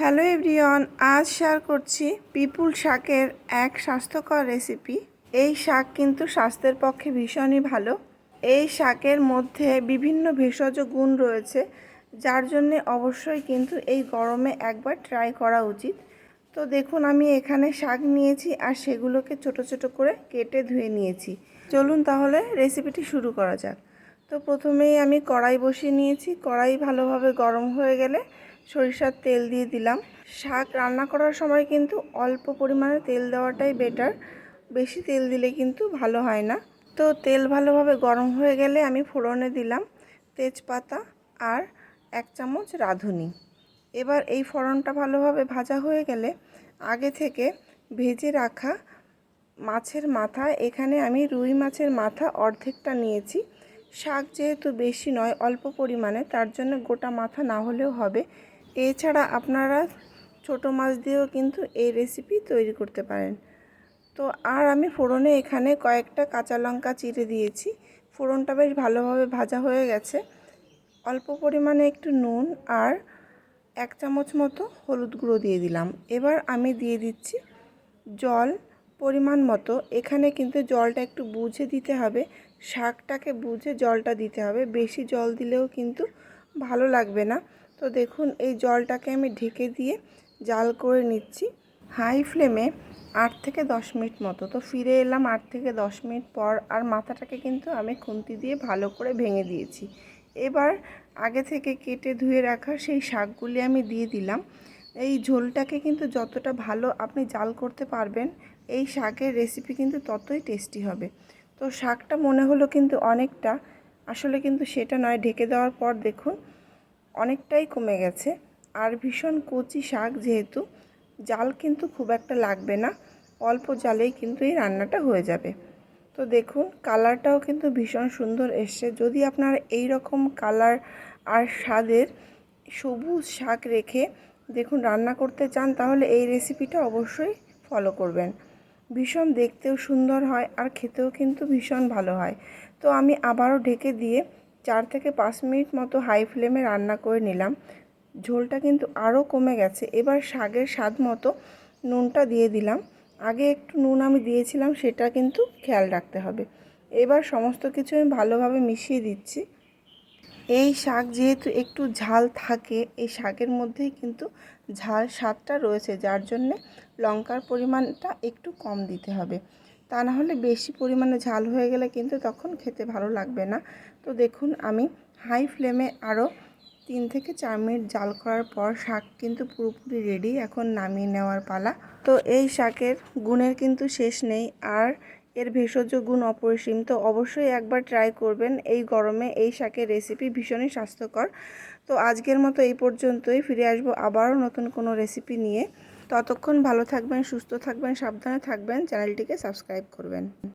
Hello everyone, আজ share করছি পিপুল শাকের এক স্বাস্থ্যকর রেসিপি। এই শাক কিন্তু স্বাস্থ্যের পক্ষে ভীষণই ভালো। এই শাকের মধ্যে বিভিন্ন ভেষজ গুণ রয়েছে, যার জন্যে অবশ্যই কিন্তু এই গরমে একবার ট্রাই করা উচিত। তো দেখুন, আমি এখানে শাক নিয়েছি আর সেগুলোকে ছোট ছোট করে কেটে ধুয়ে নিয়েছি। চলুন তাহলে রেসিপিটি শুরু করা যাক। তো প্রথমেই আমি কড়াই বসিয়ে নিয়েছি। কড়াই ভালোভাবে গরম হয়ে গেলে সরিষার তেল দিয়ে দিলাম। শাক রান্না করার সময় কিন্তু অল্প পরিমাণে তেল দেওয়াটাই বেটার, বেশি তেল দিলে কিন্তু ভালো হয় না। তো তেল ভালোভাবে গরম হয়ে গেলে আমি ফোড়নে দিলাম তেজপাতা আর 1 চামচ রাঁধুনি। এবার এই ফোড়নটা ভালোভাবে ভাজা হয়ে গেলে আগে থেকে ভেজে রাখা মাছের মাথা, এখানে আমি রুই মাছের মাথা অর্ধেকটা নিয়েছি। শাক যেহেতু বেশি নয়, অল্প পরিমাণে, তার জন্য গোটা মাথা না হলেও হবে। এছাড়া আপনারা ছোট মাছ দিয়েও কিন্তু এই রেসিপি তৈরি করতে পারেন। তো আর আমি ফোড়নে এখানে কয়েকটা কাঁচা লঙ্কা চিড়ে দিয়েছি। ফোড়নটা বেশ ভালোভাবে ভাজা হয়ে গেছে। অল্প পরিমাণে একটু নুন আর 1 চামচ মতো হলুদ গুঁড়ো দিয়ে দিলাম। এবার আমি দিয়ে দিচ্ছি জল পরিমাণ মতো। এখানে কিন্তু জলটা একটু বুঝে দিতে হবে, শাকটাকে বুঝে জলটা দিতে হবে। বেশি জল দিলেও কিন্তু ভালো লাগবে না। তো দেখুন, এই জলটাকে আমি ঢেকে দিয়ে জাল করে নিচ্ছি হাই ফ্লেমে 8 থেকে 10 মিনিট মতো। তো ফিরে এলাম 8 থেকে 10 মিনিট পর, আর মাথাটাকে কিন্তু আমি খুন্তি দিয়ে ভালো করে ভেঙে দিয়েছি। এবার আগে থেকে কেটে ধুয়ে রাখা সেই শাকগুলি আমি দিয়ে দিলাম। এই ঝোলটাকে কিন্তু যতটা ভালো আপনি জাল করতে পারবেন, এই শাকের রেসিপি কিন্তু ততই টেস্টি হবে। তো শাকটা মনে হলো কিন্তু অনেকটা, আসলে কিন্তু সেটা নয়। ঢেকে দেওয়ার পর দেখুন অনেকটাই কমে গেছে। আর ভীষণ কচি শাক, যেহেতু জাল কিন্তু খুব একটা লাগবে না, অল্প জালেই কিন্তু এই রান্নাটা হয়ে যাবে। তো দেখুন কালারটাও কিন্তু ভীষণ সুন্দর এসছে। যদি আপনারা এই রকম কালার আর স্বাদের সবুজ শাক রেখে দেখুন রান্না করতে চান, তাহলে এই রেসিপিটা অবশ্যই ফলো করবেন। ভীষণ দেখতেও সুন্দর হয় আর খেতেও কিন্তু ভীষণ ভালো হয়। তো আমি আবারও ঢেকে দিয়ে 4 থেকে 5 মিনিট মতো হাই ফ্লেমে রান্না করে নিলাম। ঝোলটা কিন্তু আরও কমে গেছে। এবার শাকের স্বাদ মতো নুনটা দিয়ে দিলাম। আগে একটু নুন আমি দিয়েছিলাম, সেটা কিন্তু খেয়াল রাখতে হবে। এবার সমস্ত কিছু আমি ভালোভাবে মিশিয়ে দিচ্ছি। এই শাক যেহেতু একটু ঝাল থাকে, এই শাকের মধ্যেই কিন্তু ঝাল স্বাদটা রয়েছে, যার জন্যে লঙ্কার পরিমাণটা একটু কম দিতে হবে। তা না হলে বেশি পরিমাণে ঝাল হয়ে গেলে কিন্তু তখন খেতে ভালো লাগবে না। তো দেখুন আমি হাই ফ্লেমে আরও 3 থেকে 4 মিনিট জাল করার পর শাক কিন্তু পুরোপুরি রেডি। এখন নামিয়ে নেওয়ার পালা। তো এই শাকের গুণের কিন্তু শেষ নেই, আর এর ভেষজ গুণ অপরিসীম। তো অবশ্যই একবার ট্রাই করবেন। এই গরমে এই শাকের রেসিপি ভীষণই স্বাস্থ্যকর। তো আজকের মতো এই পর্যন্তই। ফিরে আসবো আবারও নতুন কোনো রেসিপি নিয়ে। ততক্ষণ ভালো থাকবেন, সুস্থ থাকবেন, সাবধানে থাকবেন, চ্যানেলটিকে সাবস্ক্রাইব করবেন।